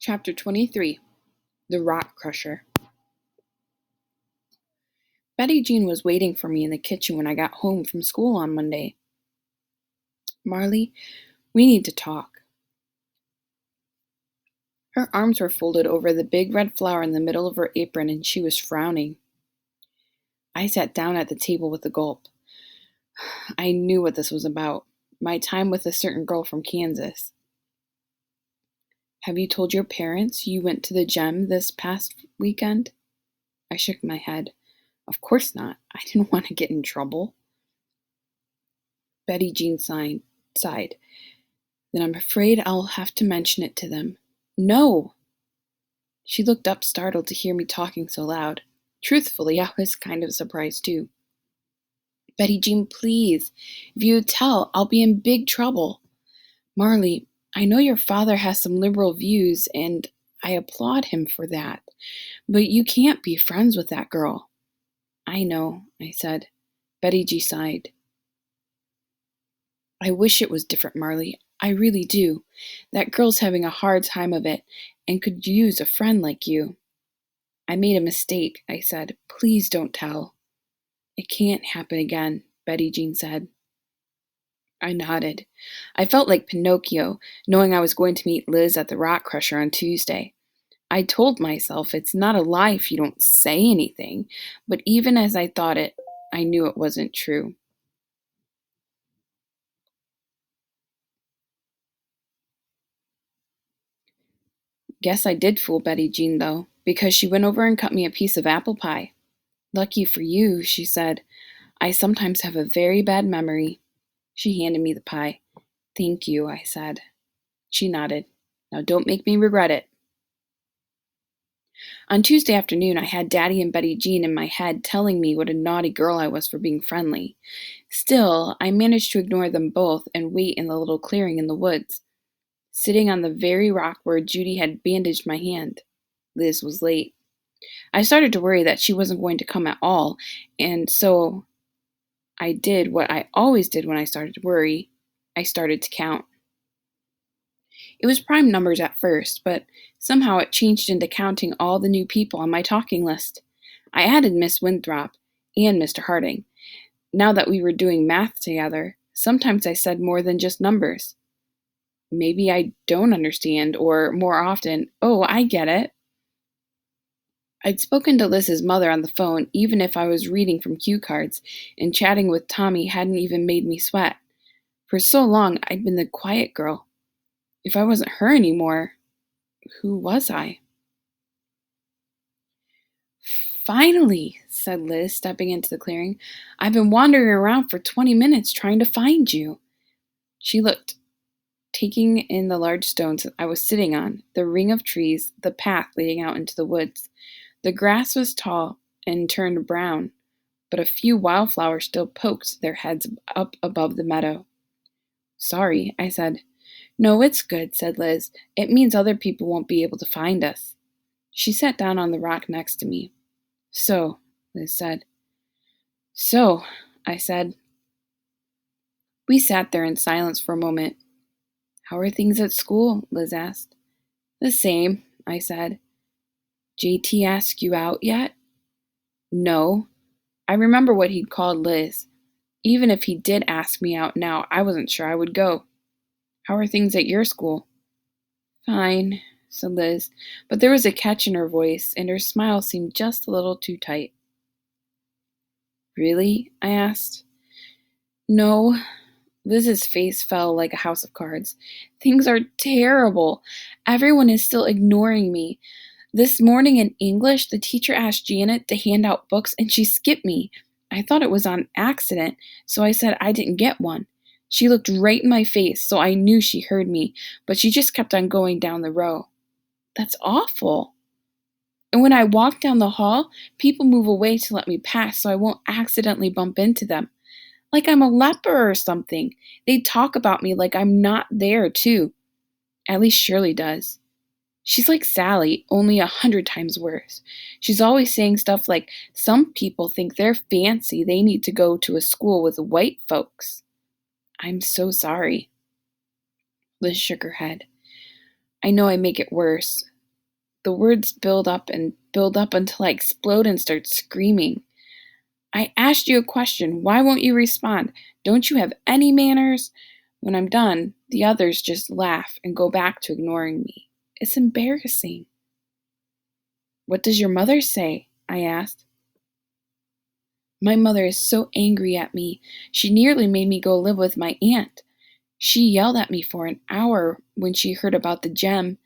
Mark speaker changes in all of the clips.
Speaker 1: Chapter 23 The Rock Crusher. Betty Jean was waiting for me in the kitchen when I got home from school on Monday. "Marley, we need to talk." Her arms were folded over the big red flower in the middle of her apron, and she was frowning. I sat down at the table with a gulp. I knew what this was about. My time with a certain girl from Kansas. "Have you told your parents you went to the gym this past weekend?" I shook my head. Of course not. I didn't want to get in trouble. Betty Jean sighed. "Then I'm afraid I'll have to mention it to them." "No!" She looked up, startled to hear me talking so loud. Truthfully, I was kind of surprised too. "Betty Jean, please. If you tell, I'll be in big trouble. Marley, I know your father has some liberal views, and I applaud him for that. But you can't be friends with that girl." "I know," I said. Betty G sighed. "I wish it was different, Marley. I really do. That girl's having a hard time of it and could use a friend like you." "I made a mistake," I said. "Please don't tell." "It can't happen again," Betty Jean said. I nodded. I felt like Pinocchio, knowing I was going to meet Liz at the Rock Crusher on Tuesday. I told myself it's not a lie if you don't say anything, but even as I thought it, I knew it wasn't true. Guess I did fool Betty Jean, though, because she went over and cut me a piece of apple pie. "Lucky for you," she said. "I sometimes have a very bad memory." She handed me the pie. "Thank you," I said. She nodded. "Now don't make me regret it." On Tuesday afternoon, I had Daddy and Betty Jean in my head telling me what a naughty girl I was for being friendly. Still, I managed to ignore them both and wait in the little clearing in the woods, sitting on the very rock where Judy had bandaged my hand. Liz was late. I started to worry that she wasn't going to come at all, and so I did what I always did when I started to worry. I started to count. It was prime numbers at first, but somehow it changed into counting all the new people on my talking list. I added Miss Winthrop and Mr. Harding. Now that we were doing math together, sometimes I said more than just numbers. "Maybe I don't understand," or more often, "Oh, I get it." I'd spoken to Liz's mother on the phone, even if I was reading from cue cards, and chatting with Tommy hadn't even made me sweat. For so long, I'd been the quiet girl. If I wasn't her anymore, who was I? "Finally," said Liz, stepping into the clearing. "I've been wandering around for 20 minutes trying to find you." She looked, taking in the large stones I was sitting on, the ring of trees, the path leading out into the woods. The grass was tall and turned brown, but a few wildflowers still poked their heads up above the meadow. "Sorry," I said. "No, it's good," said Liz. "It means other people won't be able to find us." She sat down on the rock next to me. "So," Liz said. "So," I said. We sat there in silence for a moment. "How are things at school?" Liz asked. "The same," I said. "JT asked you out yet?" "No." I remember what he'd called Liz. Even if he did ask me out now, I wasn't sure I would go. "How are things at your school?" "Fine," said Liz, but there was a catch in her voice, and her smile seemed just a little too tight. "Really?" I asked. "No." Liz's face fell like a house of cards. "Things are terrible. Everyone is still ignoring me. This morning in English, the teacher asked Janet to hand out books and she skipped me. I thought it was on accident, so I said I didn't get one. She looked right in my face, so I knew she heard me, but she just kept on going down the row. That's awful. And when I walk down the hall, people move away to let me pass so I won't accidentally bump into them. Like I'm a leper or something. They talk about me like I'm not there, too. At least Shirley does. She's like Sally, only 100 times worse. She's always saying stuff like, some people think they're fancy, they need to go to a school with white folks. I'm so sorry." Liz shook her head. I know I make it worse. The words build up and build up until I explode and start screaming. I asked you a question. Why won't you respond? Don't you have any manners? When I'm done, the others just laugh and go back to ignoring me. It's embarrassing. What does your mother say? I asked. My mother is so angry at me. She nearly made me go live with my aunt. She yelled at me for an hour when she heard about the gem,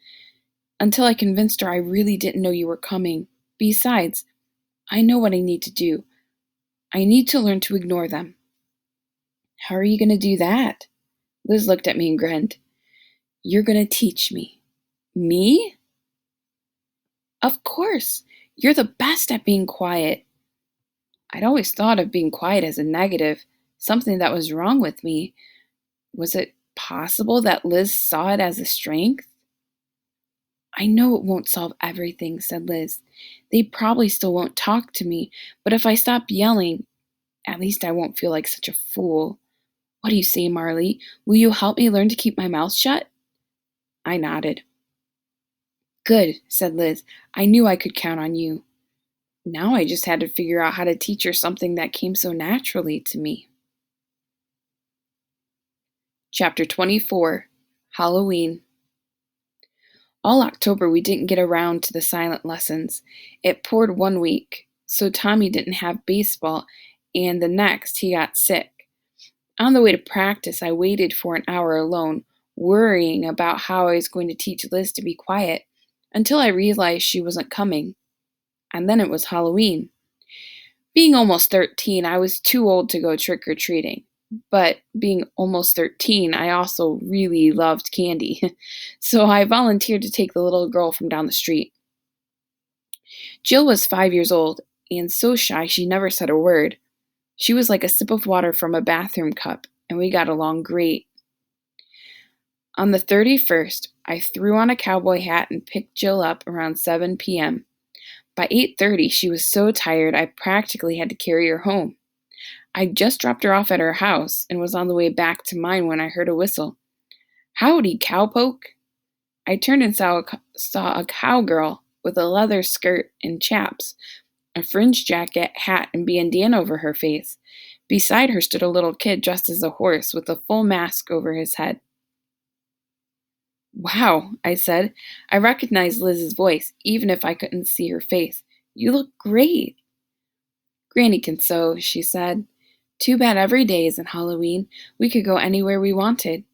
Speaker 1: until I convinced her I really didn't know you were coming. Besides, I know what I need to do. I need to learn to ignore them. How are you going to do that? Liz looked at me and grinned. You're going to teach me. Me? Of course. You're the best at being quiet. I'd always thought of being quiet as a negative, something that was wrong with me. Was it possible that Liz saw it as a strength? I know it won't solve everything, said Liz. They probably still won't talk to me, but if I stop yelling, at least I won't feel like such a fool. What do you say, Marley? Will you help me learn to keep my mouth shut? I nodded. Good, said Liz. I knew I could count on you. Now I just had to figure out how to teach her something that came so naturally to me. Chapter 24, Halloween. All October we didn't get around to the silent lessons. It poured one week, so Tommy didn't have baseball, and the next he got sick. On the way to practice, I waited for an hour alone, worrying about how I was going to teach Liz to be quiet, until I realized she wasn't coming. And then it was Halloween. Being almost 13, I was too old to go trick-or-treating. But being almost 13, I also really loved candy. So I volunteered to take the little girl from down the street. Jill was 5 years old, and so shy she never said a word. She was like a sip of water from a bathroom cup, and we got along great. On the 31st, I threw on a cowboy hat and picked Jill up around 7 p.m. By 8:30, she was so tired I practically had to carry her home. I just dropped her off at her house and was on the way back to mine when I heard a whistle. Howdy, cowpoke! I turned and saw a cowgirl with a leather skirt and chaps, a fringed jacket, hat, and bandana over her face. Beside her stood a little kid dressed as a horse with a full mask over his head. Wow, I said. I recognized Liz's voice, even if I couldn't see her face. You look great. Granny can sew, she said. Too bad every day isn't Halloween. We could go anywhere we wanted.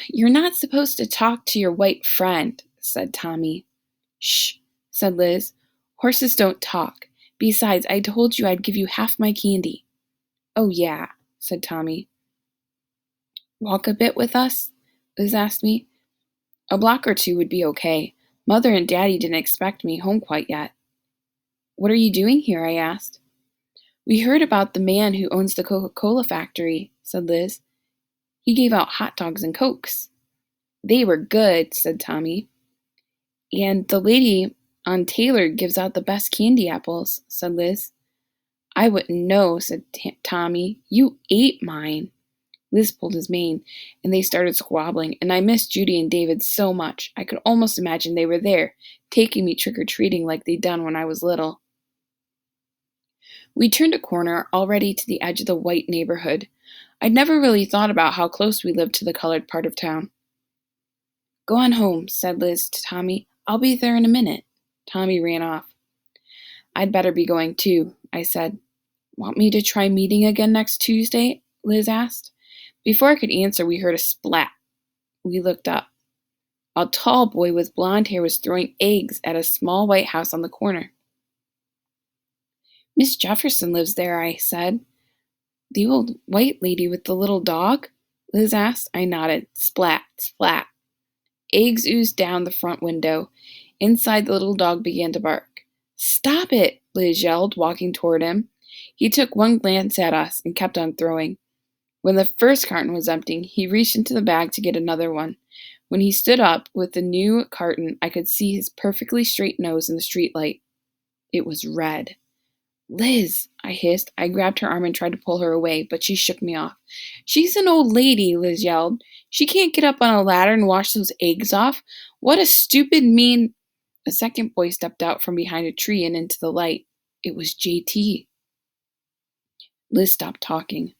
Speaker 1: You're not supposed to talk to your white friend, said Tommy. Shh, said Liz. Horses don't talk. Besides, I told you I'd give you half my candy. Oh, yeah, said Tommy. Walk a bit with us? Liz asked me. A block or two would be okay. Mother and Daddy didn't expect me home quite yet. What are you doing here? I asked. We heard about the man who owns the Coca-Cola factory, said Liz. He gave out hot dogs and Cokes. They were good, said Tommy. And the lady on Taylor gives out the best candy apples, said Liz. I wouldn't know, said Tommy. You ate mine. Liz pulled his mane, and they started squabbling, and I missed Judy and David so much. I could almost imagine they were there, taking me trick-or-treating like they'd done when I was little. We turned a corner, already to the edge of the white neighborhood. I'd never really thought about how close we lived to the colored part of town. Go on home, said Liz to Tommy. I'll be there in a minute. Tommy ran off. I'd better be going too, I said. Want me to try meeting again next Tuesday? Liz asked. Before I could answer, we heard a splat. We looked up. A tall boy with blonde hair was throwing eggs at a small white house on the corner. Miss Jefferson lives there, I said. The old white lady with the little dog? Liz asked. I nodded. Splat, splat. Eggs oozed down the front window. Inside, the little dog began to bark. Stop it, Liz yelled, walking toward him. He took one glance at us and kept on throwing. When the first carton was emptying, he reached into the bag to get another one. When he stood up with the new carton, I could see his perfectly straight nose in the streetlight. It was red. Liz, I hissed. I grabbed her arm and tried to pull her away, but she shook me off. She's an old lady, Liz yelled. She can't get up on a ladder and wash those eggs off. What a stupid, mean. A second boy stepped out from behind a tree and into the light. It was JT. Liz stopped talking.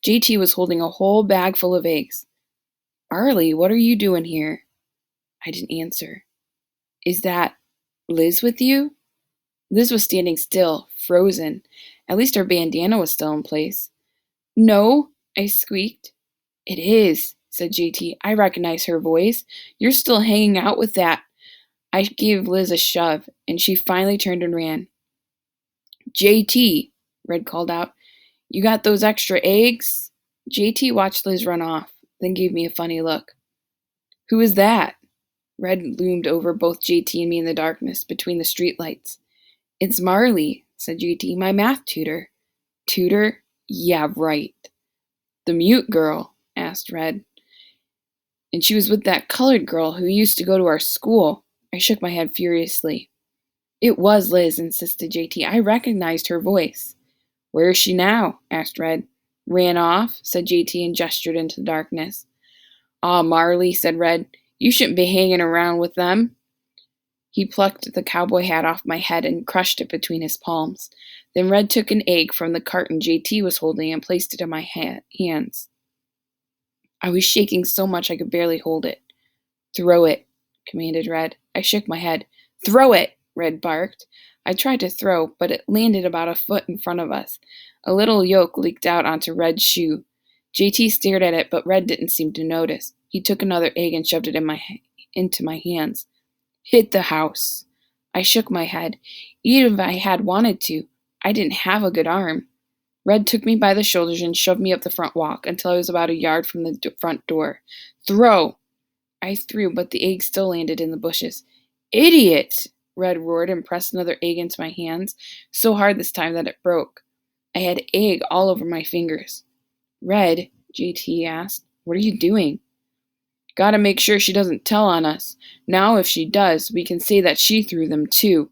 Speaker 1: JT was holding a whole bag full of eggs. Arlie, what are you doing here? I didn't answer. Is that Liz with you? Liz was standing still, frozen. At least her bandana was still in place. No, I squeaked. It is, said JT. I recognize her voice. You're still hanging out with that. I gave Liz a shove, and she finally turned and ran. JT, Red called out. You got those extra eggs? JT watched Liz run off, then gave me a funny look. Who is that? Red loomed over both JT and me in the darkness between the streetlights. It's Marley, said JT, my math tutor. Tutor? Yeah, right. The mute girl, asked Red. And she was with that colored girl who used to go to our school. I shook my head furiously. It was Liz, insisted JT. I recognized her voice. Where is she now? Asked Red. Ran off, said JT and gestured into the darkness. Aw, Marley, said Red. You shouldn't be hanging around with them. He plucked the cowboy hat off my head and crushed it between his palms. Then Red took an egg from the carton JT was holding and placed it in my hands. I was shaking so much I could barely hold it. Throw it, commanded Red. I shook my head. Throw it, Red barked. I tried to throw, but it landed about a foot in front of us. A little yolk leaked out onto Red's shoe. JT stared at it, but Red didn't seem to notice. He took another egg and shoved it into my hands. Hit the house. I shook my head. Even if I had wanted to, I didn't have a good arm. Red took me by the shoulders and shoved me up the front walk until I was about a yard from the front door. Throw! I threw, but the egg still landed in the bushes. Idiot! Red roared and pressed another egg into my hands, so hard this time that it broke. I had egg all over my fingers. Red, JT asked, what are you doing? Gotta make sure she doesn't tell on us. Now if she does, we can say that she threw them too.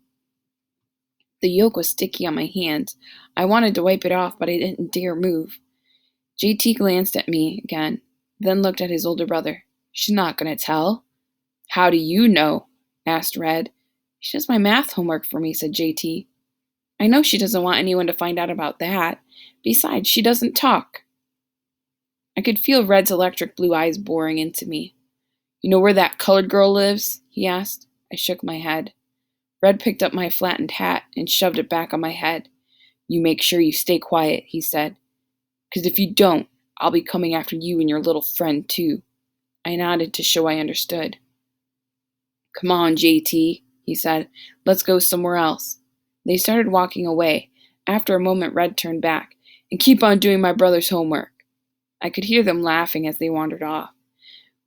Speaker 1: The yolk was sticky on my hands. I wanted to wipe it off, but I didn't dare move. JT glanced at me again, then looked at his older brother. She's not gonna tell. How do you know? Asked Red. She does my math homework for me, said JT. I know she doesn't want anyone to find out about that. Besides, she doesn't talk. I could feel Red's electric blue eyes boring into me. You know where that colored girl lives? He asked. I shook my head. Red picked up my flattened hat and shoved it back on my head. You make sure you stay quiet, he said. 'Cause if you don't, I'll be coming after you and your little friend, too. I nodded to show I understood. Come on, JT, he said. Let's go somewhere else. They started walking away. After a moment, Red turned back. And keep on doing my brother's homework. I could hear them laughing as they wandered off.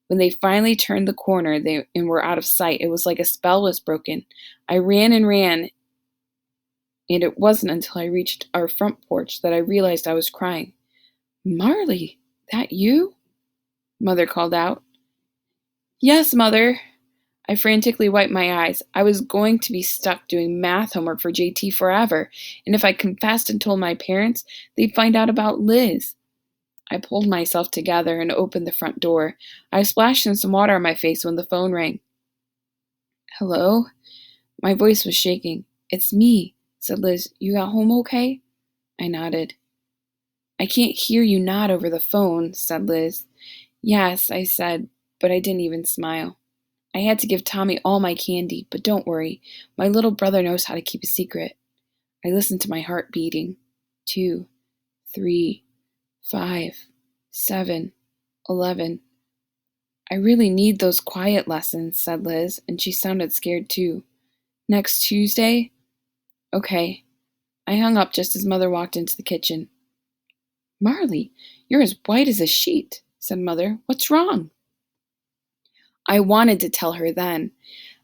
Speaker 1: When they finally turned the corner and were out of sight, it was like a spell was broken. I ran and ran, and it wasn't until I reached our front porch that I realized I was crying. Marley, that you? Mother called out. Yes, Mother. I frantically wiped my eyes. I was going to be stuck doing math homework for JT forever, and if I confessed and told my parents, they'd find out about Liz. I pulled myself together and opened the front door. I splashed in some water on my face when the phone rang. Hello? My voice was shaking. It's me, said Liz. You got home okay? I nodded. I can't hear you nod over the phone, said Liz. Yes, I said, but I didn't even smile. I had to give Tommy all my candy, but don't worry. My little brother knows how to keep a secret. I listened to my heart beating. 2, 3, 5, 7, 11. I really need those quiet lessons, said Liz, and she sounded scared too. Next Tuesday? Okay. I hung up just as Mother walked into the kitchen. Marley, you're as white as a sheet, said Mother. What's wrong? I wanted to tell her then.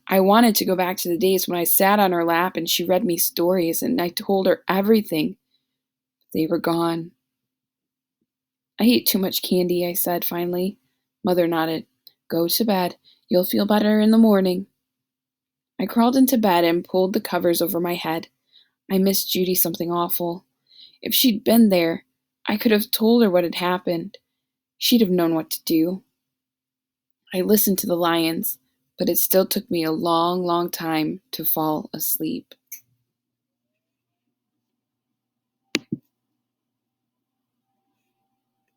Speaker 1: I wanted to go back to the days when I sat on her lap and she read me stories and I told her everything. They were gone. I ate too much candy, I said finally. Mother nodded. Go to bed. You'll feel better in the morning. I crawled into bed and pulled the covers over my head. I missed Judy something awful. If she'd been there, I could have told her what had happened. She'd have known what to do. I listened to the lions, but it still took me a long, long time to fall asleep.